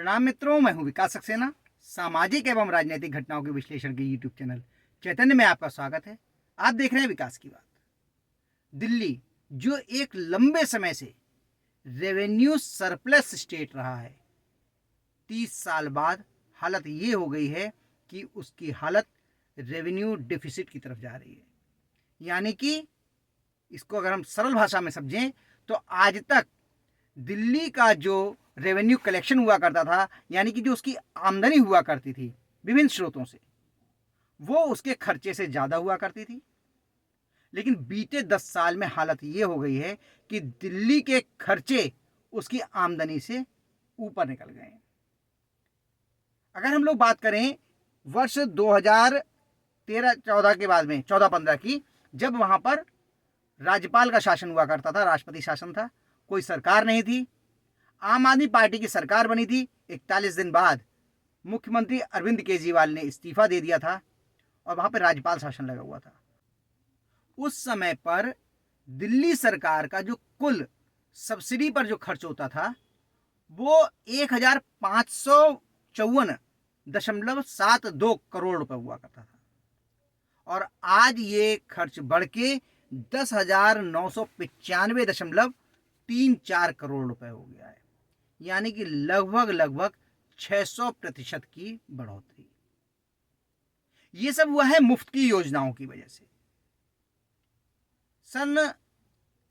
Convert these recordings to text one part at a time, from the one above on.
प्रणाम मित्रों, मैं हूं विकास सक्सेना। सामाजिक एवं राजनीतिक घटनाओं के विश्लेषण के यूट्यूब चैनल चैतन्य में आपका स्वागत है। आप देख रहे हैं विकास की बात। दिल्ली जो एक लंबे समय से रेवेन्यू सरप्लस स्टेट रहा है, 30 साल बाद हालत ये हो गई है कि उसकी हालत रेवेन्यू डिफिसिट की तरफ जा रही है। यानी कि इसको अगर हम सरल भाषा में समझें तो आज तक दिल्ली का जो रेवेन्यू कलेक्शन हुआ करता था, यानी कि जो उसकी आमदनी हुआ करती थी विभिन्न स्रोतों से, वो उसके खर्चे से ज़्यादा हुआ करती थी। लेकिन बीते 10 साल में हालत ये हो गई है कि दिल्ली के खर्चे उसकी आमदनी से ऊपर निकल गए। अगर हम लोग बात करें वर्ष 2013-14 के बाद में 14-15 की, जब वहाँ पर राज्यपाल का शासन हुआ करता था, राष्ट्रपति शासन था, कोई सरकार नहीं थी, आम आदमी पार्टी की सरकार बनी थी। 41 दिन बाद मुख्यमंत्री अरविंद केजरीवाल ने इस्तीफा दे दिया था और वहां पर राज्यपाल शासन लगा हुआ था। उस समय पर दिल्ली सरकार का जो कुल सब्सिडी पर जो खर्च होता था वो 1554.72 करोड़ रुपए हुआ करता था, और आज ये खर्च बढ़ के 10,995.34 करोड़ रुपए हो गया है। यानी कि लगभग 600% की बढ़ोतरी। ये सब हुआ है मुफ्त की योजनाओं की वजह से। सन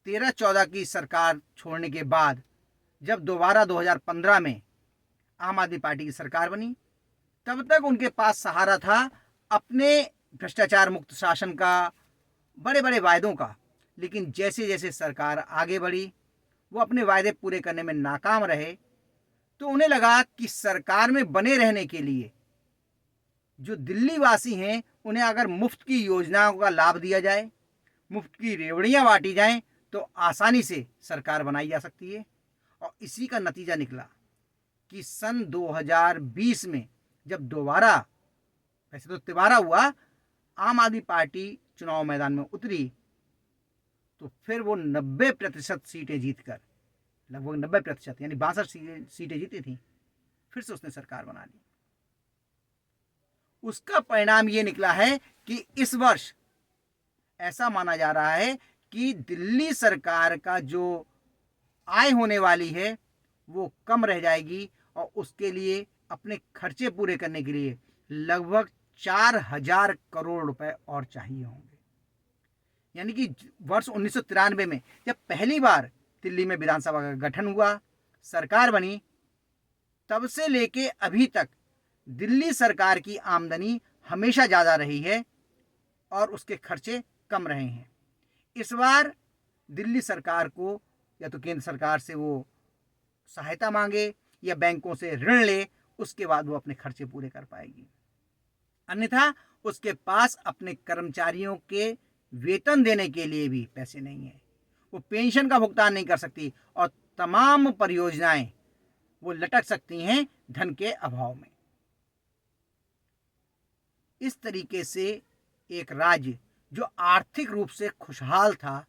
13-14 की सरकार छोड़ने के बाद जब दोबारा 2015 में आम आदमी पार्टी की सरकार बनी, तब तक उनके पास सहारा था अपने भ्रष्टाचार मुक्त शासन का, बड़े बड़े वायदों का। लेकिन जैसे जैसे सरकार आगे बढ़ी, वो अपने वायदे पूरे करने में नाकाम रहे, तो उन्हें लगा कि सरकार में बने रहने के लिए जो दिल्ली वासी हैं उन्हें अगर मुफ्त की योजनाओं का लाभ दिया जाए, मुफ्त की रेवड़ियां बांटी जाएं, तो आसानी से सरकार बनाई जा सकती है। और इसी का नतीजा निकला कि सन 2020 में जब दोबारा, वैसे तो तिबारा हुआ, आम आदमी पार्टी चुनाव मैदान में उतरी, तो फिर वो 90% सीटें जीतकर, लगभग 90% यानी 62 सीटें जीती थी, फिर से उसने सरकार बना ली। उसका परिणाम ये निकला है कि इस वर्ष ऐसा माना जा रहा है कि दिल्ली सरकार का जो आय होने वाली है वो कम रह जाएगी, और उसके लिए अपने खर्चे पूरे करने के लिए लगभग 4,000 करोड़ रुपए और चाहिए होंगे। यानी कि वर्ष 1993 में जब पहली बार दिल्ली में विधानसभा का गठन हुआ, सरकार बनी, तब से लेके अभी तक दिल्ली सरकार की आमदनी हमेशा ज़्यादा रही है और उसके खर्चे कम रहे हैं। इस बार दिल्ली सरकार को या तो केंद्र सरकार से वो सहायता मांगे या बैंकों से ऋण ले, उसके बाद वो अपने खर्चे पूरे कर पाएगी। अन्यथा उसके पास अपने कर्मचारियों के वेतन देने के लिए भी पैसे नहीं है, वो पेंशन का भुगतान नहीं कर सकती, और तमाम परियोजनाएं वो लटक सकती हैं धन के अभाव में। इस तरीके से एक राज्य जो आर्थिक रूप से खुशहाल था,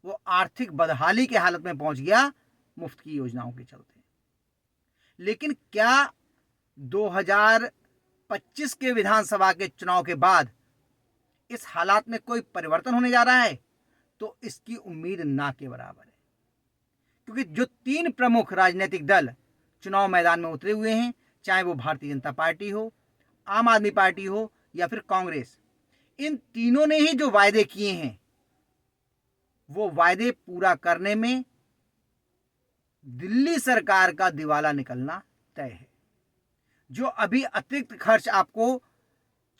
वो आर्थिक बदहाली के हालत में पहुंच गया मुफ्त की योजनाओं के चलते। लेकिन क्या 2025 के विधानसभा के चुनाव के बाद इस हालात में कोई परिवर्तन होने जा रहा है? तो इसकी उम्मीद ना के बराबर है, क्योंकि जो 3 प्रमुख राजनीतिक दल चुनाव मैदान में उतरे हुए हैं, चाहे वो भारतीय जनता पार्टी हो, आम आदमी पार्टी हो या फिर कांग्रेस, इन तीनों ने ही जो वायदे किए हैं वो वायदे पूरा करने में दिल्ली सरकार का दिवाला निकलना तय है। जो अभी अतिरिक्त खर्च आपको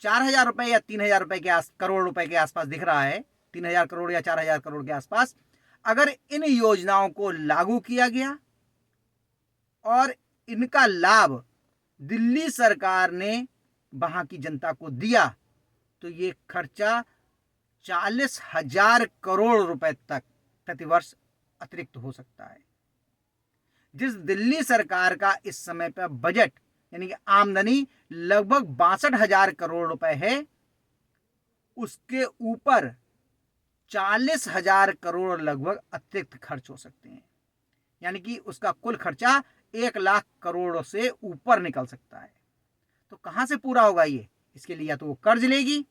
4,000 रुपए या 3,000 रुपए के करोड़ रुपए के आसपास दिख रहा है, 3,000 करोड़ या 4,000 करोड़ के आसपास, अगर इन योजनाओं को लागू किया गया और इनका लाभ दिल्ली सरकार ने वहां की जनता को दिया, तो ये खर्चा 40,000 करोड़ रुपए तक प्रतिवर्ष अतिरिक्त हो सकता है। जिस दिल्ली सरकार का इस समय पर बजट यानी कि आमदनी लगभग 62,000 करोड़ रुपए है, उसके ऊपर 40,000 करोड़ लगभग अतिरिक्त खर्च हो सकते हैं। यानी कि उसका कुल खर्चा 1 लाख करोड़ से ऊपर निकल सकता है। तो कहाँ से पूरा होगा ये? इसके लिए या तो वो कर्ज लेगी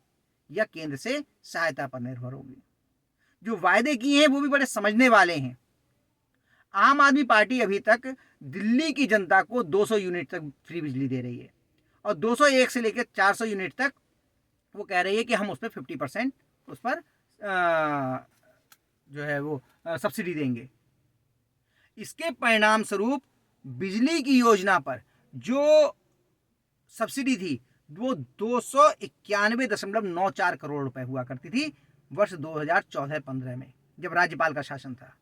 या केंद्र से सहायता पर निर्भर होगी। जो वायदे किए हैं वो भी बड़े समझने वाले हैं। आम आदमी पार्टी अभी तक दिल्ली की जनता को 200 यूनिट तक फ्री बिजली दे रही है और 201 से लेकर 400 यूनिट तक वो कह रही है कि हम उस पर 50% उस पर जो है वो सब्सिडी देंगे। इसके परिणाम स्वरूप बिजली की योजना पर जो सब्सिडी थी वो 291.94 करोड़ रुपए हुआ करती थी वर्ष 2014-15 में, जब राज्यपाल का शासन था।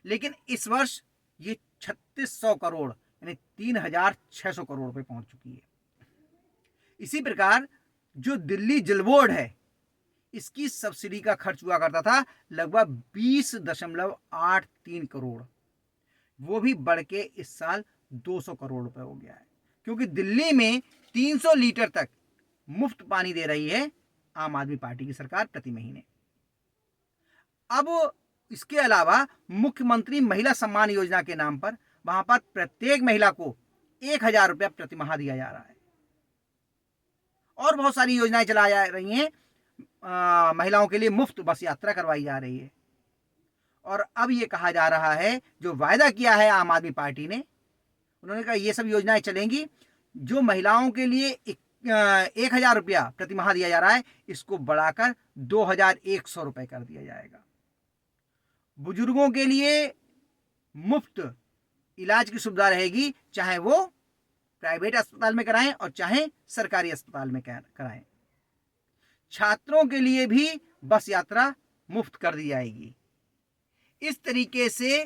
लेकिन इस वर्ष ये 3600 करोड़ यानी 3600 करोड़ रुपए पहुंच चुकी है। इसी प्रकार जो दिल्ली जल बोर्ड है, इसकी सब्सिडी का खर्च हुआ करता था लगभग 20.83 करोड़, वो भी बढ़ के इस साल 200 करोड़ रुपए हो गया है, क्योंकि दिल्ली में 300 लीटर तक मुफ्त पानी दे रही है आम आदमी पार्टी की सरकार प्रति महीने। अब इसके अलावा मुख्यमंत्री महिला सम्मान योजना के नाम पर वहां पर प्रत्येक महिला को 1000 रुपया प्रति माह दिया जा रहा है और बहुत सारी योजनाएं चलाई जा रही हैं। महिलाओं के लिए मुफ्त बस यात्रा करवाई जा रही है और अब ये कहा जा रहा है, जो वायदा किया है आम आदमी पार्टी ने, उन्होंने कहा ये सब योजनाएं चलेंगी। जो महिलाओं के लिए 1000 रुपया प्रति माह दिया जा रहा है, इसको बढ़ाकर 2100 रुपये कर दिया जाएगा। बुजुर्गों के लिए मुफ्त इलाज की सुविधा रहेगी, चाहे वो प्राइवेट अस्पताल में कराएं और चाहे सरकारी अस्पताल में कराएं। छात्रों के लिए भी बस यात्रा मुफ्त कर दी जाएगी। इस तरीके से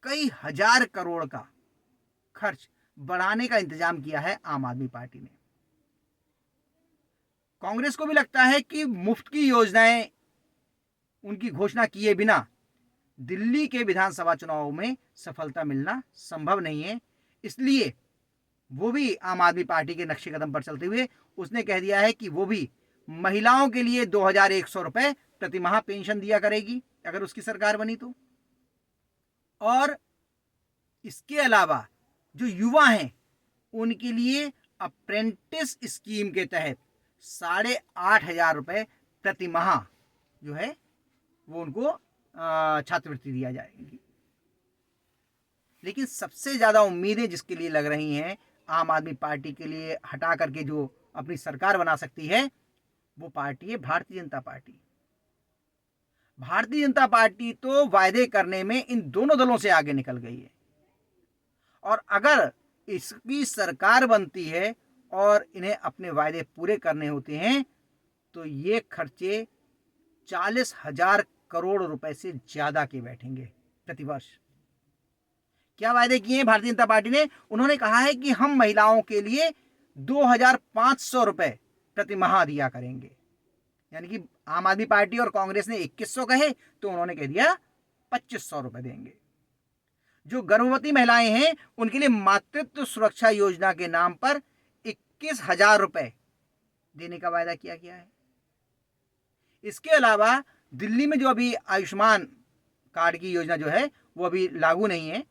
कई हजार करोड़ का खर्च बढ़ाने का इंतजाम किया है आम आदमी पार्टी ने। कांग्रेस को भी लगता है कि मुफ्त की योजनाएं उनकी घोषणा किए बिना दिल्ली के विधानसभा चुनाव में सफलता मिलना संभव नहीं है, इसलिए वो भी आम आदमी पार्टी के नक्शे कदम पर चलते हुए उसने कह दिया है कि वो भी महिलाओं के लिए 2100 रुपए प्रति माह पेंशन दिया करेगी अगर उसकी सरकार बनी तो। और इसके अलावा जो युवा हैं उनके लिए अप्रेंटिस स्कीम के तहत 8500 रुपए प्रति माह जो है वो उनको छात्रवृत्ति दिया जाएगी। लेकिन सबसे ज्यादा उम्मीदें जिसके लिए लग रही हैं आम आदमी पार्टी के लिए हटा करके जो अपनी सरकार बना सकती है, वो पार्टी है भारतीय जनता पार्टी। भारतीय जनता पार्टी तो वायदे करने में इन दोनों दलों से आगे निकल गई है और अगर इसकी सरकार बनती है और इन्हें अपने वायदे पूरे करने होते हैं तो ये खर्चे 40,000 करोड़ रुपए से ज्यादा के बैठेंगे प्रतिवर्ष। क्या वायदे किए हैं भारतीय जनता पार्टी ने? उन्होंने कहा है कि हम महिलाओं के लिए 2500 रुपए प्रति माह दिया करेंगे। यानी कि आम आदमी पार्टी और कांग्रेस ने 2100 कहे तो उन्होंने कह दिया 2500 रुपए देंगे। जो गर्भवती महिलाएं हैं उनके लिए मातृत्व सुरक्षा योजना के नाम पर 21,000 रुपए देने का वायदा किया गया है। इसके अलावा दिल्ली में जो अभी आयुष्मान कार्ड की योजना जो है वो अभी लागू नहीं है,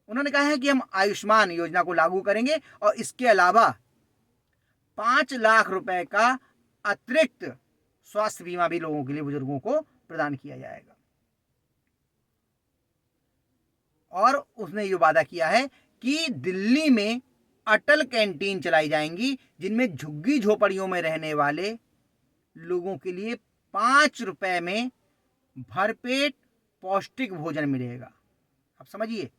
उन्होंने कहा है कि हम आयुष्मान योजना को लागू करेंगे और इसके अलावा 5 लाख रुपए का अतिरिक्त स्वास्थ्य बीमा भी लोगों के लिए, बुजुर्गों को प्रदान किया जाएगा। और उसने ये वादा किया है कि दिल्ली में अटल कैंटीन चलाई जाएंगी जिनमें झुग्गी झोपड़ियों में रहने वाले लोगों के लिए 5 रुपए में भरपेट पौष्टिक भोजन मिलेगा। अब समझिए,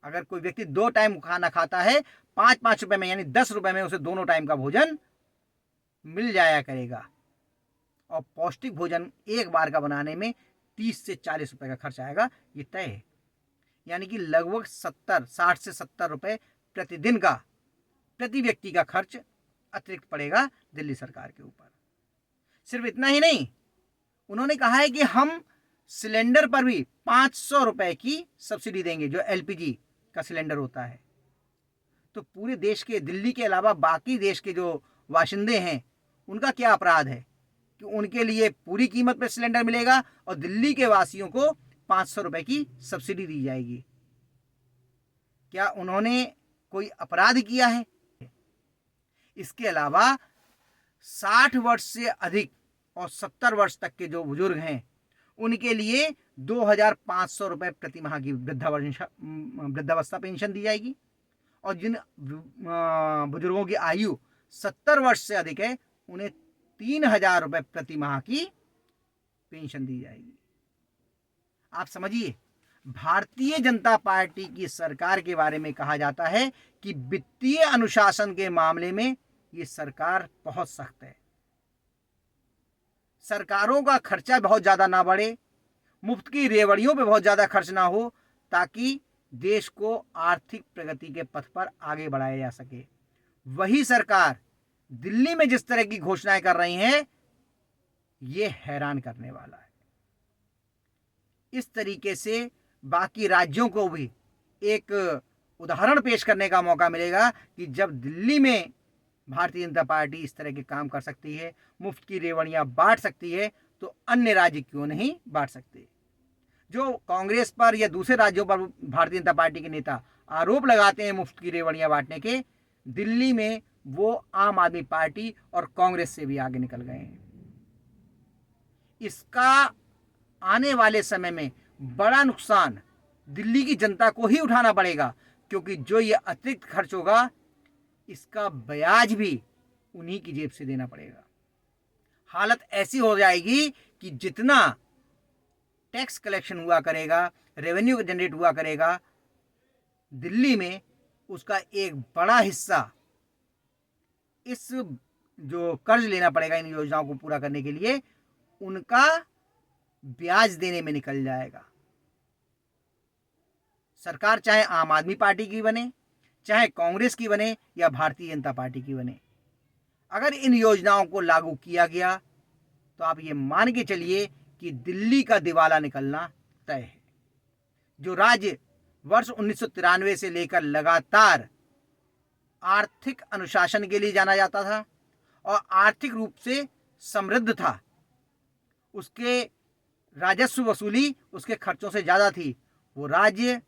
अगर कोई व्यक्ति 2 टाइम खाना खाता है, 5-5 रुपए में यानी 10 रुपए में उसे दोनों टाइम का भोजन मिल जाया करेगा। और पौष्टिक भोजन एक बार का बनाने में 30 से 40 रुपए का खर्च आएगा, ये तय है। यानी कि लगभग 60 से 70 रुपए प्रतिदिन का प्रति व्यक्ति का खर्च अतिरिक्त पड़ेगा दिल्ली सरकार के ऊपर। सिर्फ इतना ही नहीं, उन्होंने कहा है कि हम सिलेंडर पर भी 500 रुपए की सब्सिडी देंगे, जो एलपीजी का सिलेंडर होता है। तो पूरे देश के, दिल्ली के अलावा बाकी देश के जो वाशिंदे हैं उनका क्या अपराध है कि उनके लिए पूरी कीमत पर सिलेंडर मिलेगा और दिल्ली के वासियों को 500 रुपए की सब्सिडी दी जाएगी। क्या उन्होंने कोई अपराध किया है? इसके अलावा 60 वर्ष से अधिक और 70 वर्ष तक के जो बुजुर्ग हैं उनके लिए 2,500 रुपये प्रति माह की वृद्धावस्था पेंशन दी जाएगी, और जिन बुजुर्गों की आयु 70 वर्ष से अधिक है उन्हें 3,000 रुपये प्रति माह की पेंशन दी जाएगी। आप समझिए, भारतीय जनता पार्टी की सरकार के बारे में कहा जाता है कि वित्तीय अनुशासन के मामले में ये सरकार बहुत सख्त है। सरकारों का खर्चा बहुत ज़्यादा ना बढ़े, मुफ्त की रेवड़ियों पे बहुत ज़्यादा खर्च ना हो, ताकि देश को आर्थिक प्रगति के पथ पर आगे बढ़ाया जा सके। वही सरकार दिल्ली में जिस तरह की घोषणाएं कर रही हैं, ये हैरान करने वाला है। इस तरीके से बाकी राज्यों को भी एक उदाहरण पेश करने का मौका मिलेगा कि जब दिल्ली में भारतीय जनता पार्टी इस तरह के काम कर सकती है, मुफ्त की रेवड़ियां बांट सकती है, तो अन्य राज्य क्यों नहीं बांट सकते। जो कांग्रेस पर या दूसरे राज्यों पर भारतीय जनता पार्टी के नेता आरोप लगाते हैं मुफ्त की रेवड़ियां बांटने के, दिल्ली में वो आम आदमी पार्टी और कांग्रेस से भी आगे निकल गए हैं। इसका आने वाले समय में बड़ा नुकसान दिल्ली की जनता को ही उठाना पड़ेगा, क्योंकि जो ये अतिरिक्त खर्च होगा इसका ब्याज भी उन्हीं की जेब से देना पड़ेगा। हालत ऐसी हो जाएगी कि जितना टैक्स कलेक्शन हुआ करेगा, रेवेन्यू जनरेट हुआ करेगा दिल्ली में, उसका एक बड़ा हिस्सा इस जो कर्ज लेना पड़ेगा इन योजनाओं को पूरा करने के लिए, उनका ब्याज देने में निकल जाएगा। सरकार चाहे आम आदमी पार्टी की बने, चाहे कांग्रेस की बने या भारतीय जनता पार्टी की बने, अगर इन योजनाओं को लागू किया गया तो आप ये मान के चलिए कि दिल्ली का दिवाला निकलना तय है। जो राज्य वर्ष 1993 से लेकर लगातार आर्थिक अनुशासन के लिए जाना जाता था और आर्थिक रूप से समृद्ध था, उसके राजस्व वसूली उसके खर्चों से ज़्यादा थी, वो राज्य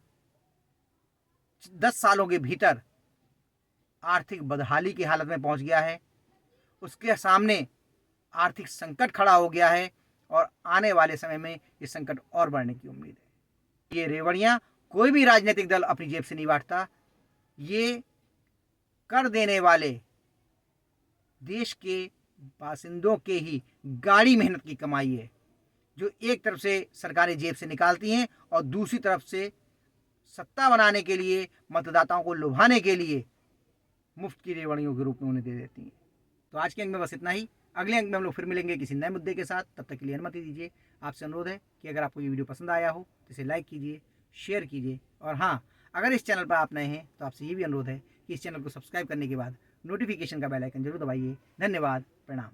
10 सालों के भीतर आर्थिक बदहाली की हालत में पहुंच गया है। उसके सामने आर्थिक संकट खड़ा हो गया है और आने वाले समय में ये संकट और बढ़ने की उम्मीद है। ये रेवड़ियां कोई भी राजनीतिक दल अपनी जेब से नहीं बांटता, ये कर देने वाले देश के बासिंदों के ही गाढ़ी मेहनत की कमाई है, जो एक तरफ से सरकारें जेब से निकालती हैं और दूसरी तरफ से सत्ता बनाने के लिए, मतदाताओं को लुभाने के लिए मुफ्त की रेवड़ियों के रूप में उन्हें दे देती हैं। तो आज के अंक में बस इतना ही। अगले अंक में हम लोग फिर मिलेंगे किसी नए मुद्दे के साथ। तब तक के लिए अनुमति दीजिए। आपसे अनुरोध है कि अगर आपको ये वीडियो पसंद आया हो तो इसे लाइक कीजिए, शेयर कीजिए, और हाँ, अगर इस चैनल पर आप नए हैं तो आपसे ये भी अनुरोध है कि इस चैनल को सब्सक्राइब करने के बाद नोटिफिकेशन का बेल आइकन जरूर दबाइए। धन्यवाद, प्रणाम।